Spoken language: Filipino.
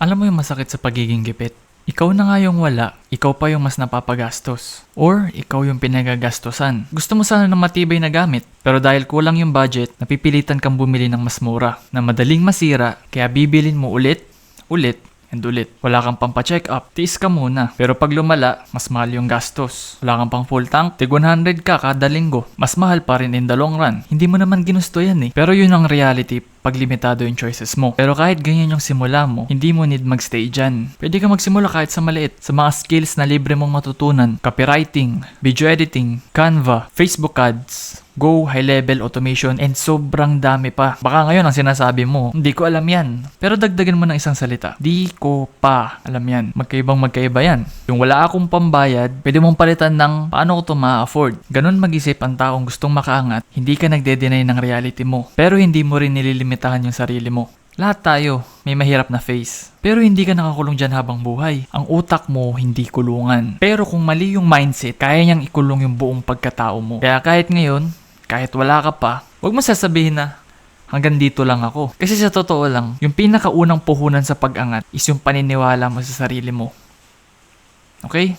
Alam mo yung masakit sa pagiging gipit? Ikaw na nga yung wala, ikaw pa yung mas napapagastos. Or ikaw yung pinagagastosan. Gusto mo sana ng matibay na gamit, pero dahil kulang yung budget, napipilitan kang bumili ng mas mura, na madaling masira, kaya bibilin mo ulit, and ulit. Wala kang pampa-check up, tiis ka muna. Pero pag lumala, mas mahal yung gastos. Wala kang pang full tank, tig 100 ka kada linggo. Mas mahal pa rin in the long run. Hindi mo naman ginusto yan eh. Pero yun ang reality pag limitado yung choices mo. Pero kahit ganyan yung simula mo, hindi mo need magstay dyan. Pwede ka magsimula kahit sa maliit. Sa mga skills na libre mong matutunan. Copywriting, video editing, Canva, Facebook ads, Go, high level automation, and sobrang dami pa. Baka ngayon ang sinasabi mo, hindi ko alam yan. Pero dagdagan mo ng isang salita. Di ko pa alam yan. Magkaiba yan. Yung wala akong pambayad, pwede mong palitan ng paano ko to ma-afford. Ganon mag-isip ang taong gustong makaangat, hindi ka nagde-deny ng reality mo. Pero hindi mo rin nililimitahan yung sarili mo. Lahat tayo may mahirap na phase. Pero hindi ka nakakulong dyan habang buhay. Ang utak mo hindi kulungan. Pero kung mali yung mindset, kaya niyang ikulong yung buong pagkatao mo. Kaya kahit ngayon, kahit wala ka pa, huwag mo sasabihin na hanggang dito lang ako. Kasi sa totoo lang, yung pinakaunang puhunan sa pag-angat is yung paniniwala mo sa sarili mo. Okay?